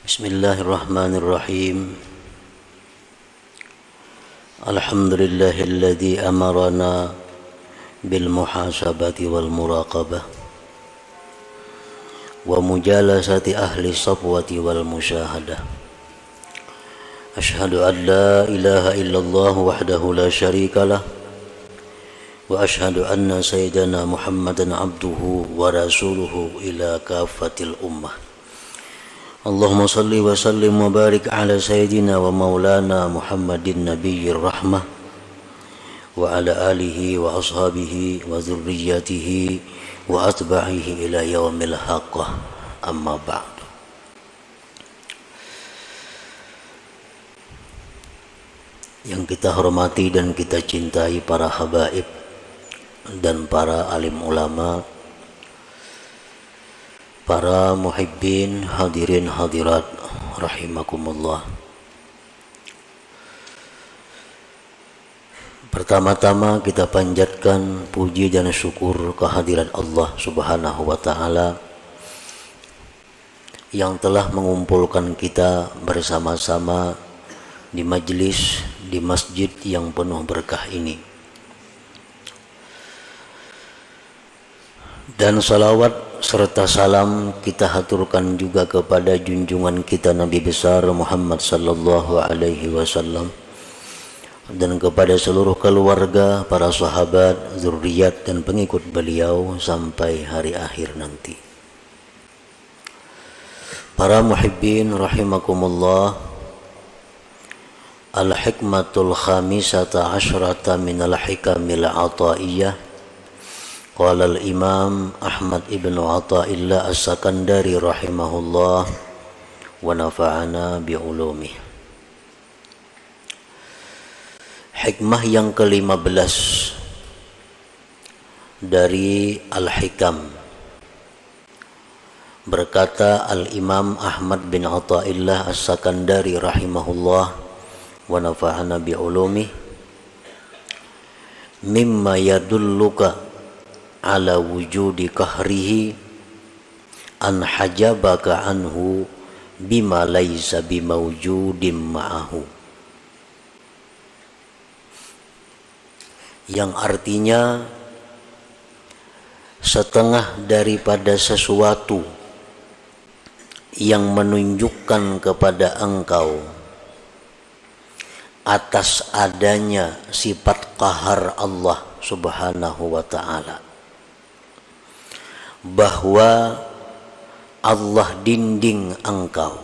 Bismillahirrahmanirrahim. Alhamdulillahilladzi amarana bil muhasabati wal muraqabah wa mujalasati ahli safwati wal musyahadah. Ashhadu an la ilaha illallah wahdahu la syarikalah wa ashhadu anna sayyidana Muhammadan abduhu wa rasuluhu ila kafatil ummah. Allahumma salli wa sallim wa barik ala sayyidina wa maulana Muhammadin nabiyyir rahmah wa ala alihi wa ashabihi wa dhurriyyatihi wa atba'ihi ila yaumil haqqah, amma ba'du. Yang kita hormati dan kita cintai para habaib dan para alim ulama, para muhibbin, hadirin hadirat rahimakumullah. Pertama-tama kita panjatkan puji dan syukur kehadirat Allah Subhanahu wa taala yang telah mengumpulkan kita bersama-sama di majlis di masjid yang penuh berkah ini. Dan salawat serta salam kita haturkan juga kepada junjungan kita Nabi besar Muhammad sallallahu alaihi wasallam dan kepada seluruh keluarga, para sahabat, zuriat dan pengikut beliau sampai hari akhir nanti. Para muhibbin rahimakumullah, al-hikmatul khamisata asyrata minal hikamil ataiyah. Qala al-Imam Ahmad ibn Athaillah As-Sakandari rahimahullah wa nafa'ana bi'ulumih. Hikmah yang ke-15 dari Al-Hikam. Berkata Al-Imam Ahmad bin Athaillah As-Sakandari rahimahullah wa nafa'ana bi'ulumih, mimma yadulluka ala wujudi kahrihi an hajabaka anhu bima laysa bimawjudim ma'ahu. Yang artinya setengah daripada sesuatu yang menunjukkan kepada engkau atas adanya sifat qahar Allah Subhanahu wa ta'ala, bahwa Allah dinding engkau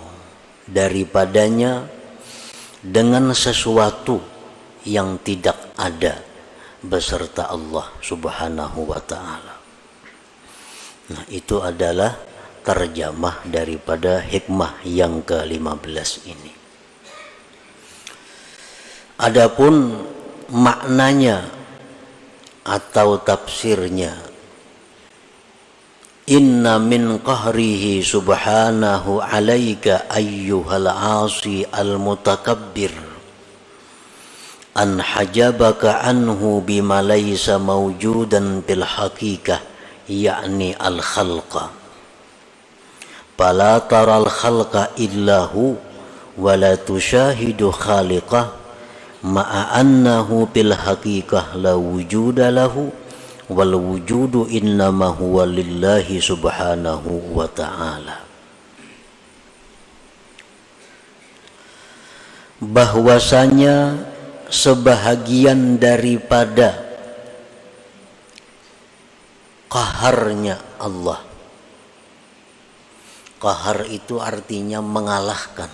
daripadanya dengan sesuatu yang tidak ada beserta Allah Subhanahu wa ta'ala. Nah, itu adalah terjemah daripada hikmah yang ke-15 ini. Adapun maknanya atau tafsirnya, inna min qahrihi subhanahu alaika ayyuhal asi al-mutakabbir an hajabaka anhu bima laysa mawjudan bil haqiqah, yakni al-khalqa, fala taral khalqa illahu wa la tushahidu khaliqah ma'a annahu bil haqiqah la wujuda lahu wal wujudu innama huwa lillahi subhanahu wa ta'ala. Bahwasanya sebahagian daripada qaharnya Allah. Qahar itu artinya mengalahkan.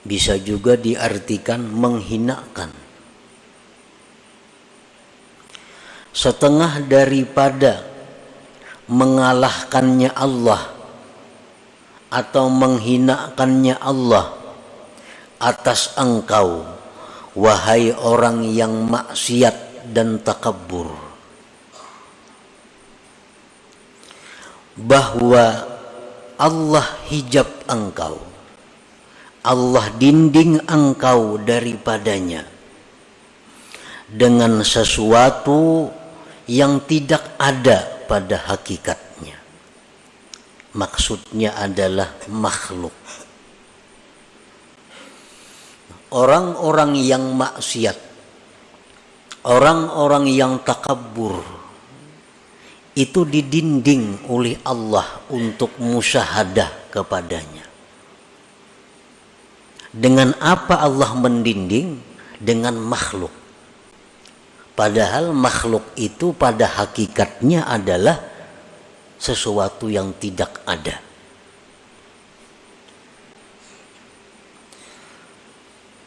Bisa juga diartikan menghinakan. Setengah daripada mengalahkannya Allah atau menghinakannya Allah atas engkau, wahai orang yang maksiat dan takabur, bahwa Allah hijab engkau, Allah dinding engkau daripadanya dengan sesuatu yang tidak ada pada hakikatnya. maksudnya adalah makhluk. Orang-orang yang maksiat, orang-orang yang takabur, itu didinding oleh Allah untuk musyahadah kepadanya. Dengan apa Allah mendinding? Dengan makhluk. Padahal makhluk itu pada hakikatnya adalah sesuatu yang tidak ada.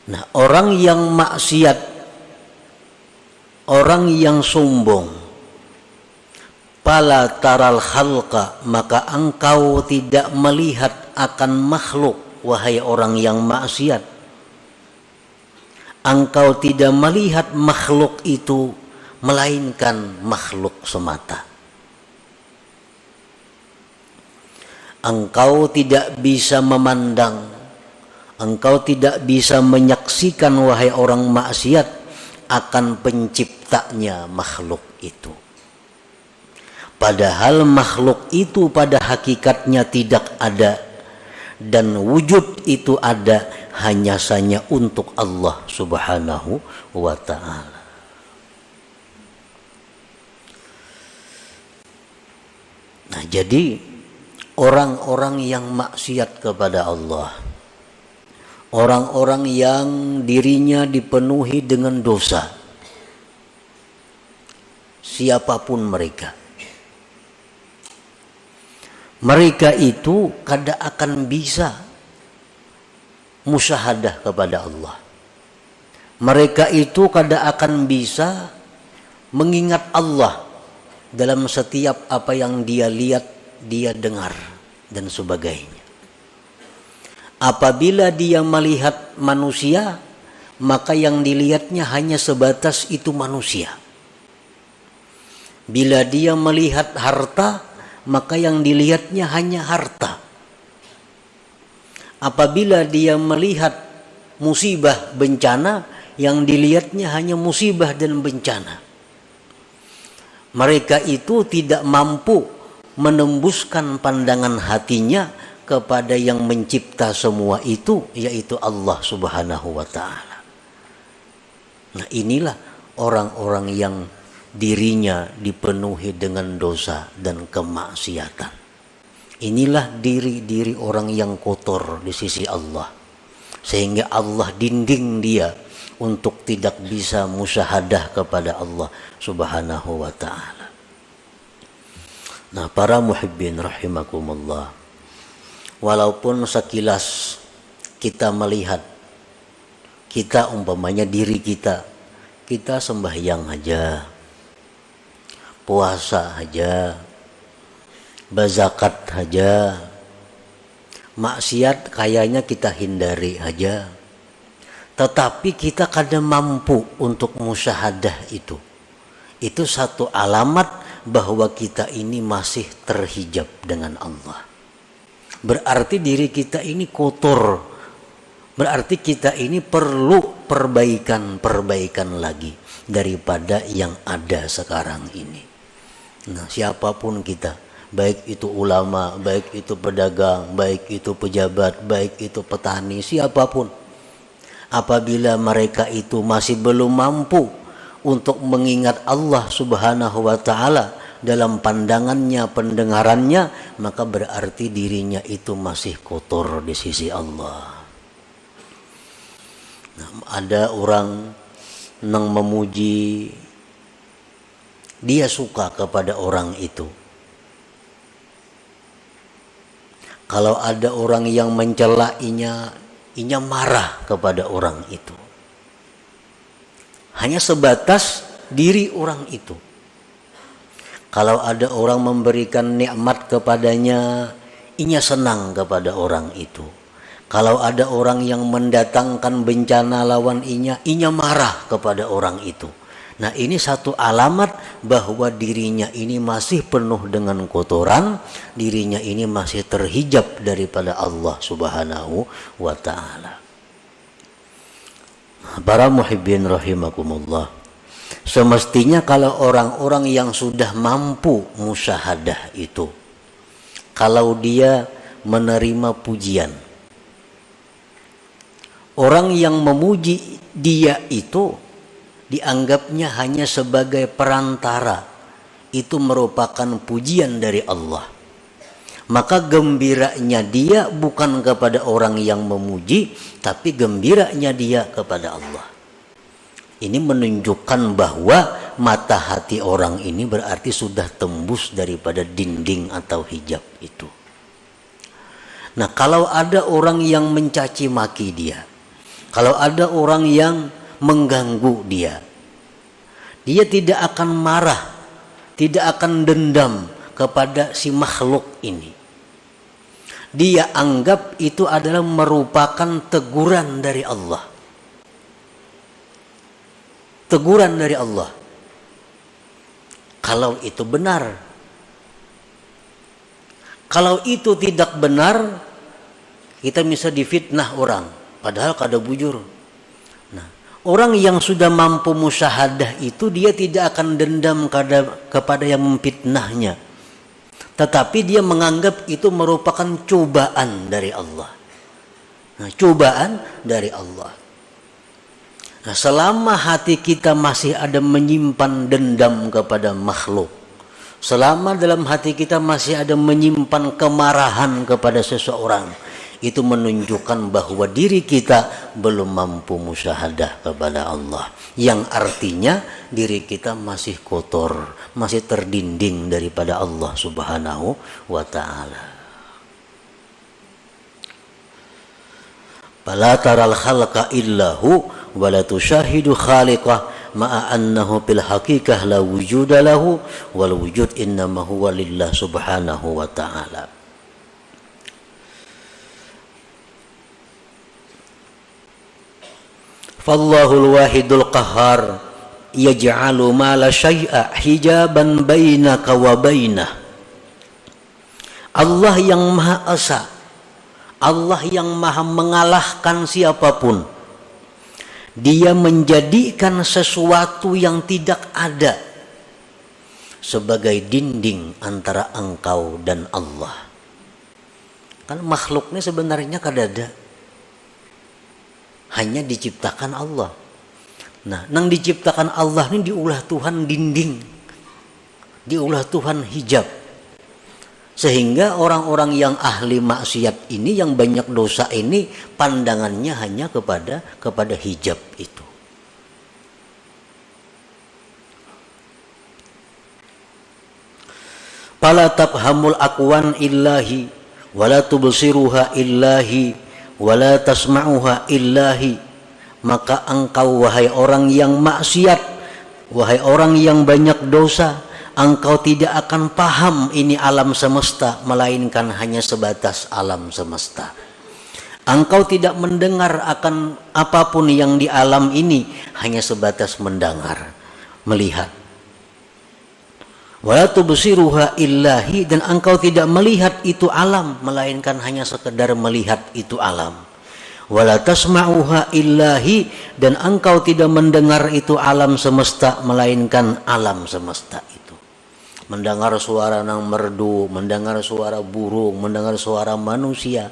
Nah, orang yang maksiat, orang yang sombong, fala taral khalqa, maka engkau tidak melihat akan makhluk, wahai orang yang maksiat. Engkau tidak melihat makhluk itu, melainkan makhluk semata. Engkau tidak bisa memandang, engkau tidak bisa menyaksikan, wahai orang maksiat, akan penciptanya makhluk itu. Padahal makhluk itu pada hakikatnya tidak ada, dan wujud itu ada hanya saja untuk Allah Subhanahu wa ta'ala. Nah, jadi orang-orang yang maksiat kepada Allah, orang-orang yang dirinya dipenuhi dengan dosa, siapapun mereka, mereka itu kada akan bisa musyahadah kepada Allah. Mereka itu kada akan bisa mengingat Allah dalam setiap apa yang dia lihat, dia dengar, dan sebagainya. Apabila dia melihat manusia, maka yang dilihatnya hanya sebatas itu manusia. Bila dia melihat harta, maka yang dilihatnya hanya harta. Apabila dia melihat musibah, bencana, yang dilihatnya hanya musibah dan bencana. Mereka itu tidak mampu menembuskan pandangan hatinya kepada yang mencipta semua itu, yaitu Allah Subhanahu wa ta'ala. Nah, inilah orang-orang yang dirinya dipenuhi dengan dosa dan kemaksiatan. Inilah diri-diri orang yang kotor di sisi Allah, sehingga Allah dinding dia untuk tidak bisa musyahadah kepada Allah Subhanahu wa ta'ala. Nah, para muhibbin rahimakumullah, walaupun sekilas kita melihat, kita umpamanya diri kita sembahyang aja, puasa aja, berzakat aja, maksiat kayaknya kita hindari aja, tetapi kita kadang mampu untuk musyahadah itu. Itu satu alamat bahwa kita ini masih terhijab dengan Allah. Berarti diri kita ini kotor. Berarti kita ini perlu perbaikan lagi daripada yang ada sekarang ini. Nah, siapapun kita, baik itu ulama, baik itu pedagang, baik itu pejabat, baik itu petani, siapapun, apabila mereka itu masih belum mampu untuk mengingat Allah Subhanahu wa ta'ala dalam pandangannya, pendengarannya, maka berarti dirinya itu masih kotor di sisi Allah. Nah, ada orang yang memuji, dia suka kepada orang itu. Kalau ada orang yang mencela, inya marah kepada orang itu. Hanya sebatas diri orang itu. Kalau ada orang memberikan nikmat kepadanya, inya senang kepada orang itu. Kalau ada orang yang mendatangkan bencana lawan inya marah kepada orang itu. Nah, ini satu alamat bahwa dirinya ini masih penuh dengan kotoran, dirinya ini masih terhijab daripada Allah Subhanahu wa ta'ala. Para muhibbin rahimakumullah, semestinya kalau orang-orang yang sudah mampu musyahadah itu, kalau dia menerima pujian. Orang yang memuji dia itu dianggapnya hanya sebagai perantara. Itu merupakan pujian dari Allah. Maka gembiranya dia bukan kepada orang yang memuji, tapi gembiranya dia kepada Allah. Ini menunjukkan bahwa mata hati orang ini berarti sudah tembus daripada dinding atau hijab itu. Nah, kalau ada orang yang mencaci maki dia, kalau ada orang yang mengganggu dia, dia tidak akan marah, tidak akan dendam kepada si makhluk ini. Dia anggap itu adalah merupakan teguran dari Allah. Teguran dari Allah. Kalau itu benar. Kalau itu tidak benar, kita bisa difitnah orang. Padahal kada bujur. Nah, orang yang sudah mampu musyahadah itu dia tidak akan dendam kepada yang memfitnahnya. Tetapi dia menganggap itu merupakan cobaan dari Allah. Nah, cobaan dari Allah. Nah, selama hati kita masih ada menyimpan dendam kepada makhluk, selama dalam hati kita masih ada menyimpan kemarahan kepada seseorang, itu menunjukkan bahwa diri kita belum mampu musyahadah kepada Allah, yang artinya diri kita masih kotor, masih terdinding daripada Allah Subhanahu wa ta'ala. Fala taral khalqa illahu wa la tushahidu khaliqah ma'a annahu bil haqiqah la wujuda lahu wal wujud innama huwa lillah subhanahu wa ta'ala. Fallahul wahidul qahhar yaj'alu ma la syai'a hijaban bainaka wa bainah. Allah yang Maha Esa, Allah yang Maha mengalahkan siapapun. Dia menjadikan sesuatu yang tidak ada sebagai dinding antara engkau dan Allah. Kan makhluknya sebenarnya kada ada, hanya diciptakan Allah. Nah, nang diciptakan Allah ini diulah Tuhan dinding, diulah Tuhan hijab. Sehingga orang-orang yang ahli maksiat ini, yang banyak dosa ini, pandangannya hanya kepada hijab itu. Fala tafhamul aqwan illahi wala tubsiruha illahi wala tasma'uha illahi. Maka engkau wahai orang yang maksiat, wahai orang yang banyak dosa, engkau tidak akan paham ini alam semesta, melainkan hanya sebatas alam semesta. Engkau tidak mendengar akan apapun yang di alam ini, hanya sebatas mendengar, melihat. Wala tubsiruha illahi, dan engkau tidak melihat itu alam, melainkan hanya sekedar melihat itu alam. Wala tasma'uha illahi, dan engkau tidak mendengar itu alam semesta, melainkan alam semesta itu. Mendengar suara nang merdu, mendengar suara burung, mendengar suara manusia.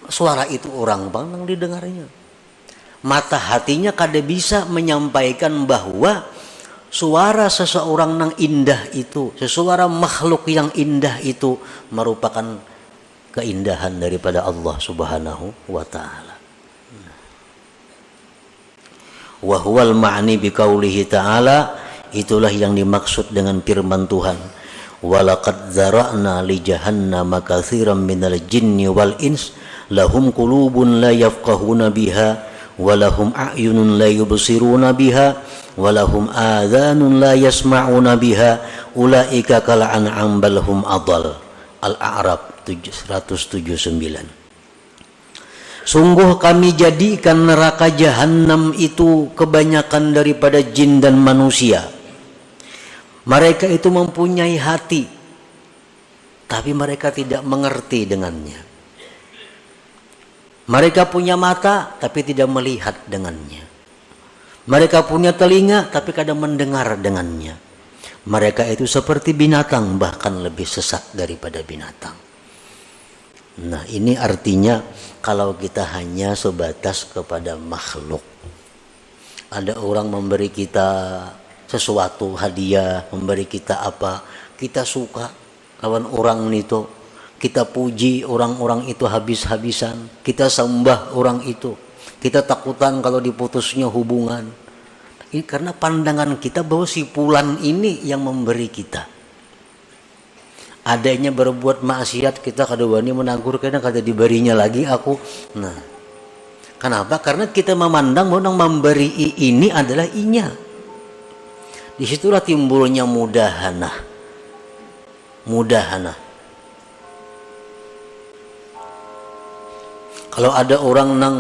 Suara itu orang bang nang didengarnya. Mata hatinya kada bisa menyampaikan bahwa suara seseorang nang indah itu, sesuara makhluk yang indah itu merupakan keindahan daripada Allah Subhanahu wa ta'ala. Wa huwal ma'ni biqaulihi ta'ala, itulah yang dimaksud dengan firman Tuhan. Walaqad zara'na li jahannama katsiran minal jinni wal ins lahum qulubun la yafqahuna biha wa lahum a'yunun la yubsiruna biha wa lahum adhanun la yasma'una biha ulaika kal an'am bal hum adall. Al-A'raf 179. Sungguh kami jadikan neraka jahanam itu kebanyakan daripada jin dan manusia. Mereka itu mempunyai hati, tapi mereka tidak mengerti dengannya. Mereka punya mata, tapi tidak melihat dengannya. Mereka punya telinga, tapi kadang mendengar dengannya. Mereka itu seperti binatang, bahkan lebih sesat daripada binatang. Nah, ini artinya kalau kita hanya sebatas kepada makhluk. Ada orang memberi kita sesuatu, hadiah, memberi kita apa, kita suka lawan orang itu, kita puji orang-orang itu habis-habisan, kita sembah orang itu, kita takutan kalau diputusnya hubungan. Ini karena pandangan kita bahwa si fulan ini yang memberi kita. Adanya berbuat maksiat kita kada wani menagur karena kada diberinya lagi aku. Nah, kenapa? Karena kita memandang bahwa yang memberi ini adalah inya. Disitulah timbulnya mudahana. Kalau ada orang yang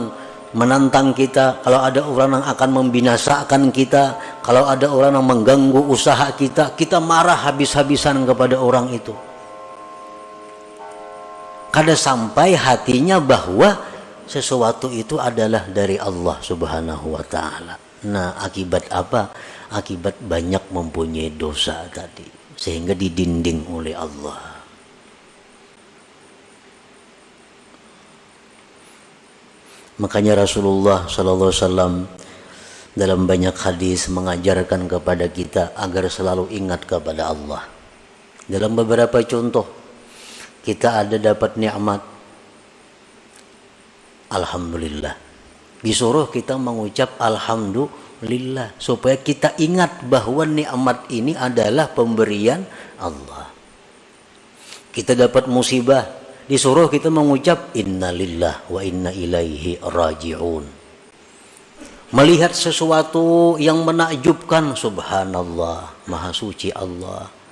menantang kita, kalau ada orang yang akan membinasakan kita, kalau ada orang yang mengganggu usaha kita, kita marah habis-habisan kepada orang itu. Kada sampai hatinya bahwa sesuatu itu adalah dari Allah Subhanahu wa ta'ala. Nah, akibat apa? Akibat banyak mempunyai dosa tadi, sehingga didinding oleh Allah. Makanya Rasulullah SAW dalam banyak hadis mengajarkan kepada kita agar selalu ingat kepada Allah. Dalam beberapa contoh, kita ada dapat nikmat, alhamdulillah, disuruh kita mengucap alhamdulillah supaya kita ingat bahwa nikmat ini adalah pemberian Allah. Kita dapat musibah, disuruh kita mengucap innalillah wa inna ilaihi raji'un. Melihat sesuatu yang menakjubkan, subhanallah, maha suci Allah.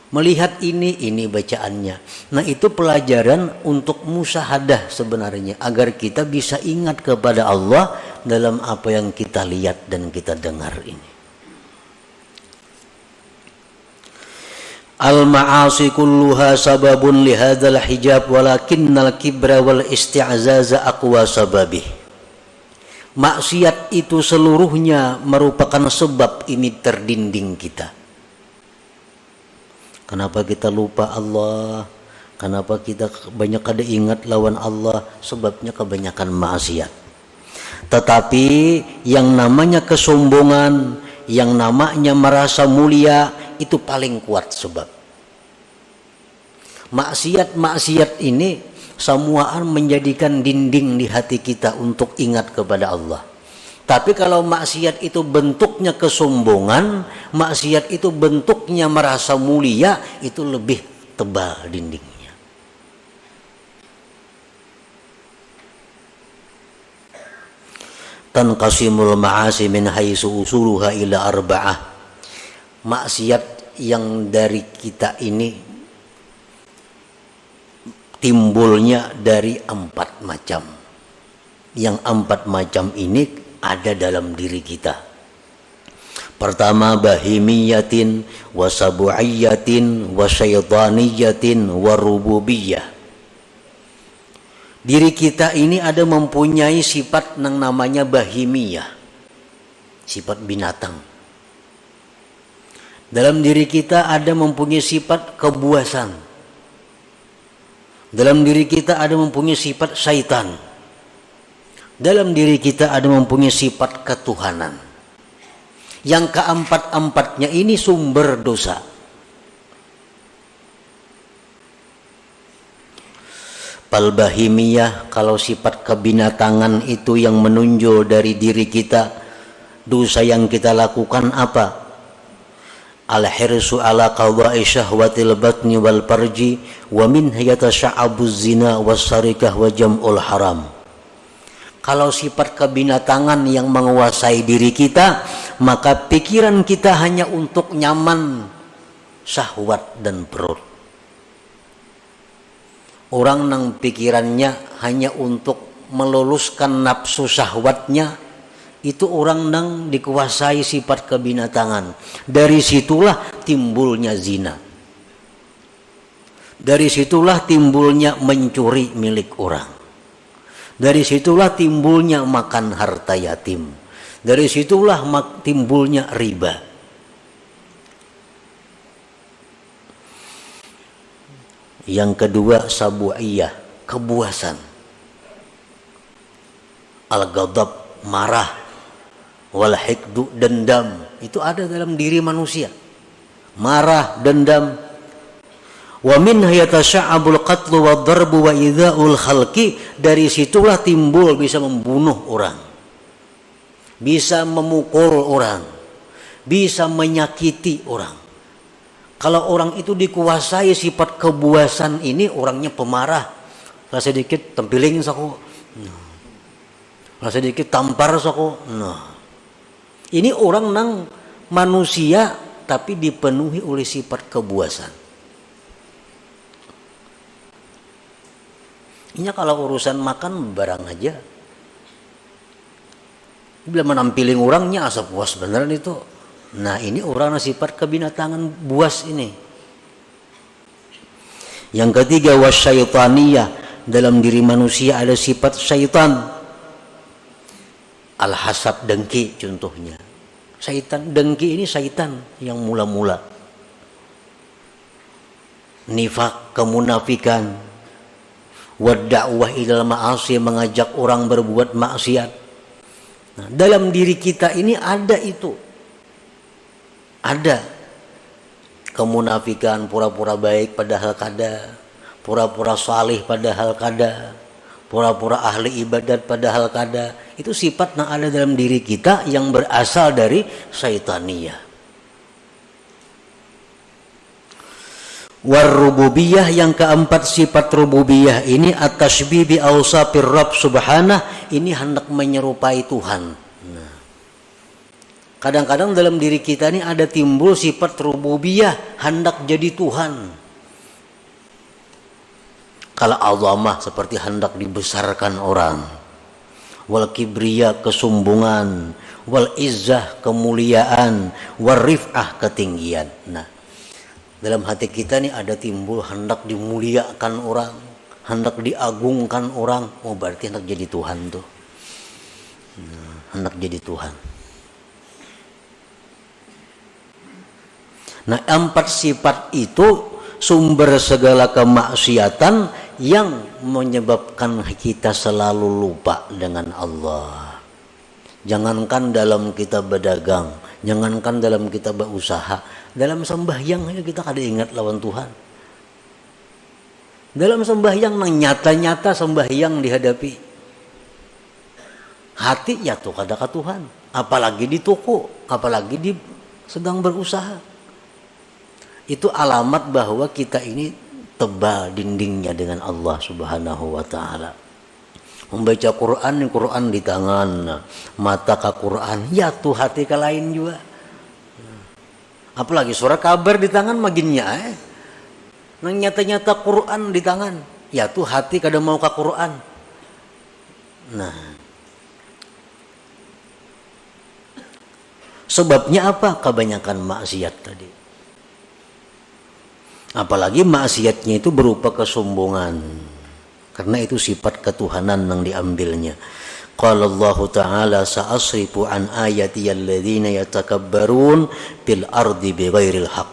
Melihat ini bacaannya. Nah, itu pelajaran untuk musyahadah sebenarnya, agar kita bisa ingat kepada Allah dalam apa yang kita lihat dan kita dengar ini. Al-ma'asi kulluha sababun lihadzal hijab walakinnal kibra wal isti'zaza aqwa sababih. Maksiat itu seluruhnya merupakan sebab ini terdinding kita. Kenapa kita lupa Allah? Kenapa kita banyak kada ingat lawan Allah? Sebabnya kebanyakan maksiat. Tetapi yang namanya kesombongan, yang namanya merasa mulia, itu paling kuat sebab. Maksiat ini semuaan menjadikan dinding di hati kita untuk ingat kepada Allah. Tapi kalau maksiat itu bentuknya kesombongan, maksiat itu bentuknya merasa mulia, itu lebih tebal dindingnya. Tanqasimul ma'asi min haitsu usuluha ila arba'ah. Maksiat yang dari kita ini timbulnya dari 4 macam. Yang 4 macam ini ada dalam diri kita. Pertama, bahimiyatin wa sabu'iyatin wa syaitaniyatin wa rububiyah. Diri kita ini ada mempunyai sifat yang namanya bahimiyah, sifat binatang. Dalam diri kita ada mempunyai sifat kebuasan. Dalam diri kita ada mempunyai sifat syaitan. Dalam diri kita ada mempunyai sifat ketuhanan. Yang keempat-empatnya ini sumber dosa. Palbahimiyah, kalau sifat kebinatangan itu yang menonjol dari diri kita, dosa yang kita lakukan apa? Al-hirsu ala qada'i syahwatil batni wal farji wa min yatasha'abuz zina was sarikah wa jam'ul haram. Kalau sifat kebinatangan yang menguasai diri kita, maka pikiran kita hanya untuk nyaman, syahwat dan perut. Orang yang pikirannya hanya untuk meluluskan nafsu syahwatnya, itu orang yang dikuasai sifat kebinatangan. Dari situlah timbulnya zina. Dari situlah timbulnya mencuri milik orang. Dari situlah timbulnya makan harta yatim. Dari situlah timbulnya riba. Yang kedua sabu'iyah, kebuasan. Al-ghadab, marah. Wal hikdu, dendam. Itu ada dalam diri manusia. Marah, dendam. Wa minha yatasha'abul qatlu wa darbu wa idza'ul khalqi. Dari situlah timbul bisa membunuh orang, bisa memukul orang, bisa menyakiti orang. Kalau orang itu dikuasai sifat kebuasan ini, orangnya pemarah. Kalau sedikit tempiling saku, kalau sedikit tampar saku. Nah, ini orang nang manusia tapi dipenuhi oleh sifat kebuasan. Ini kalau urusan makan barang aja, bila menampiling orangnya asa puas beneran itu. Nah, ini orang sifat kebinatangan buas ini. Yang ketiga wasyaitaniyah, dalam diri manusia ada sifat syaitan. Al-hasad, dengki contohnya. Syaitan, dengki ini syaitan yang mula-mula. Nifak, kemunafikan. Wad-da'wah ilal ma'asi, mengajak orang berbuat maksiat. Nah, dalam diri kita ini ada itu. Ada kemunafikan, pura-pura baik padahal kada, pura-pura salih padahal kada, pura-pura ahli ibadat padahal kada. Itu sifat yang ada dalam diri kita yang berasal dari syaitaniyah. War-rububiyah, yang keempat sifat rububiyah ini at-tashbih bi awsafir Rabb subhanah, ini hendak menyerupai Tuhan. Kadang-kadang dalam diri kita ini ada timbul sifat rububiyah, hendak jadi Tuhan. Kalau azamah seperti hendak dibesarkan orang. Wal kibriya, kesombongan. Wal izzah, kemuliaan. Wal rif'ah, ketinggian. Nah, dalam hati kita ini ada timbul hendak dimuliakan orang, hendak diagungkan orang. Oh, berarti hendak jadi Tuhan tuh. Hendak jadi Tuhan. Nah, empat sifat itu sumber segala kemaksiatan yang menyebabkan kita selalu lupa dengan Allah. Jangankan dalam kita berdagang, jangankan dalam kita berusaha, dalam sembahyang aja kita kada ingat lawan Tuhan. Dalam sembahyang nang nyata-nyata sembahyang dihadapi, hati ya tuh kada ke Tuhan, apalagi di toko, apalagi di sedang berusaha. Itu alamat bahwa kita ini tebal dindingnya dengan Allah Subhanahu wa ta'ala. Membaca Quran, Quran di tangan, mata ke Quran, ya tuh hati ke lain juga. Apalagi surat kabar di tangan maginnya nang nyata-nyata Quran di tangan, ya tuh hati kada mau ke Quran. Nah, sebabnya apa? Kebanyakan maksiat tadi. Apalagi maksiatnya itu berupa kesombongan. Karena itu sifat ketuhanan yang diambilnya. Qala Allah Ta'ala sa'asrifu an ayati alladhina yatakabbarun fil ardi bighairil haq.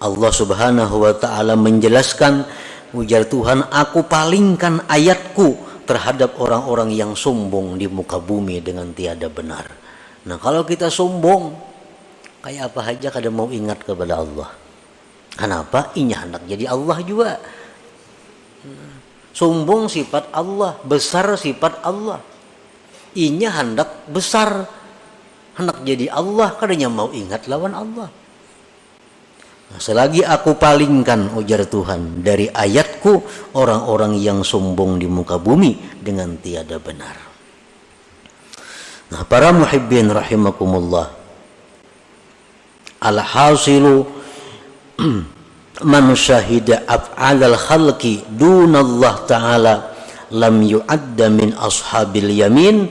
Allah Subhanahu wa Ta'ala menjelaskan, ujar Tuhan, aku palingkan ayatku terhadap orang-orang yang sombong di muka bumi dengan tiada benar. Nah, kalau kita sombong, kayak apa aja kada mau ingat kepada Allah. Kenapa? Inya hendak jadi Allah juga. Sombong sifat Allah, besar sifat Allah. Inya hendak besar, hendak jadi Allah, kadanya mau ingat lawan Allah. Nah, selagi aku palingkan, ujar Tuhan, dari ayatku orang-orang yang sombong di muka bumi dengan tiada benar. Nah, para muhibbin rahimakumullah, al-hasilu man syahida af'alal khalqi dunallah ta'ala lam yu'adda min ashabil yamin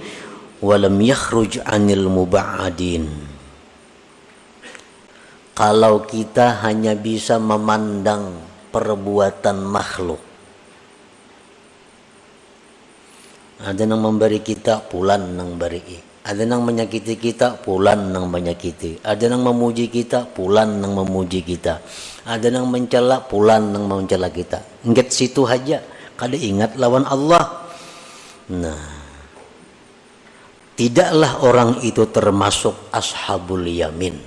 wa lam yakhruj anil muba'adin. Kalau kita hanya bisa memandang perbuatan makhluk, ada yang memberi kita pulan nang beri, Ada yang menyakiti kita, pulan yang menyakiti. Ada yang memuji kita, pulan yang memuji kita. Ada yang mencela, pulan yang mencela kita. Ingat situ aja, kada ingat lawan Allah. Nah, tidaklah orang itu termasuk ashabul yamin,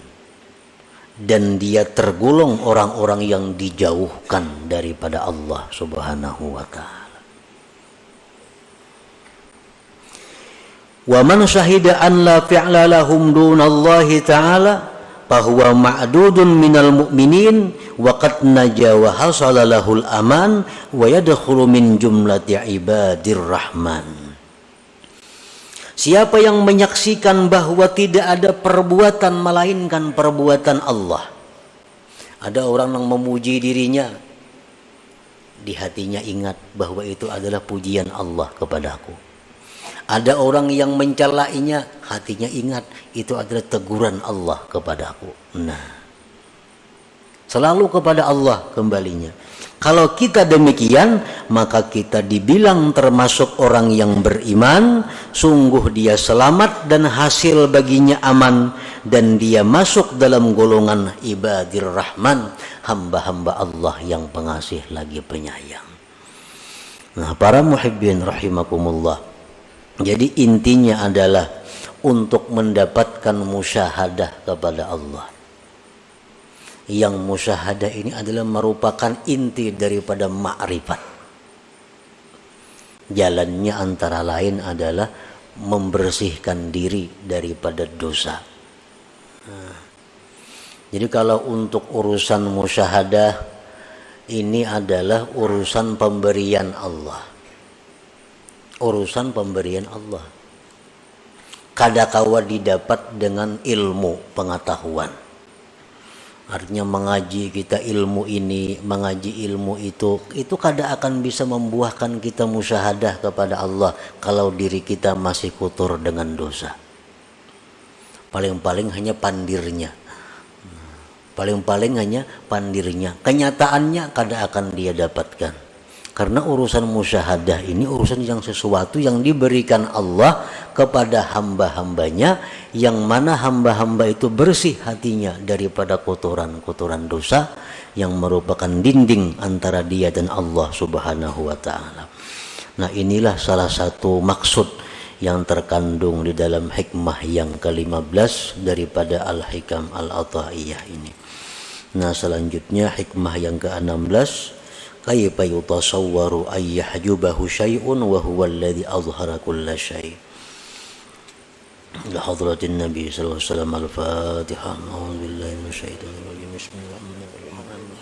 dan dia tergolong orang-orang yang dijauhkan daripada Allah Subhanahu wa ta'ala. Wa man syahida an la fi'la lahum dunallahi ta'ala fahuwa ma'dudun minal mu'minin wa qad naja wa hasala lahul aman wa yadkhulu min jumlati ibadir rahman. Siapa yang menyaksikan bahwa tidak ada perbuatan melainkan perbuatan Allah. Ada orang yang memuji dirinya, di hatinya ingat bahwa itu adalah pujian Allah kepadaku. Ada orang yang mencelainya, hatinya ingat itu adalah teguran Allah kepadaku. Nah, selalu kepada Allah kembalinya. Kalau kita demikian, maka kita dibilang termasuk orang yang beriman. Sungguh dia selamat dan hasil baginya aman, dan dia masuk dalam golongan ibadir rahman, hamba-hamba Allah yang pengasih lagi penyayang. Nah, para muhibbin rahimakumullah, jadi intinya adalah untuk mendapatkan musyahadah kepada Allah. Yang musyahadah ini adalah merupakan inti daripada ma'rifat. Jalannya antara lain adalah membersihkan diri daripada dosa. Jadi kalau untuk urusan musyahadah ini adalah urusan pemberian Allah. Urusan pemberian Allah. Kadakawa didapat dengan ilmu pengetahuan. Artinya mengaji kita ilmu ini, mengaji ilmu itu kada akan bisa membuahkan kita musyahadah kepada Allah kalau diri kita masih kotor dengan dosa. Paling-paling hanya pandirnya. Paling-paling hanya pandirnya. Kenyataannya kada akan dia dapatkan. Karena urusan musyahadah ini urusan yang sesuatu yang diberikan Allah kepada hamba-hambanya, yang mana hamba-hamba itu bersih hatinya daripada kotoran-kotoran dosa yang merupakan dinding antara dia dan Allah Subhanahu wa ta'ala. Nah, inilah salah satu maksud yang terkandung di dalam hikmah yang ke-15 daripada Al-Hikam Al-Ata'iyah ini. Nah, selanjutnya hikmah yang ke-16, kaifa yutasawwaru ay yahjubahu syai'un wa huwa alladhi azhara kulla syai'. Li hadratin Nabi sallallahu alaihi wasallam. Al-Fatihah. A'udzu billahi minasy syaithanir rajim. Bismillahirrahmanirrahim.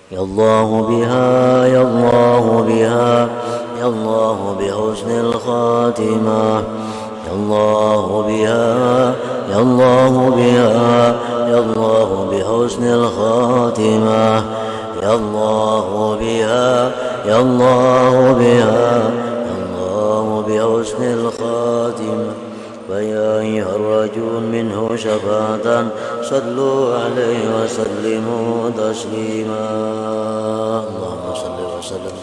Ya Allah biha, ya Allah biha, ya Allah bi husnil khatimah. Ya Allah biha, ya Allah biha, ya Allah bi husnil khatimah. Ya Allah biha, ya Allah biha, ya Allah bi husnil khatimah. فيا أيها الرجل منه شفاعة صلوا عليه وسلموا تسليما. اللهم صل وسلم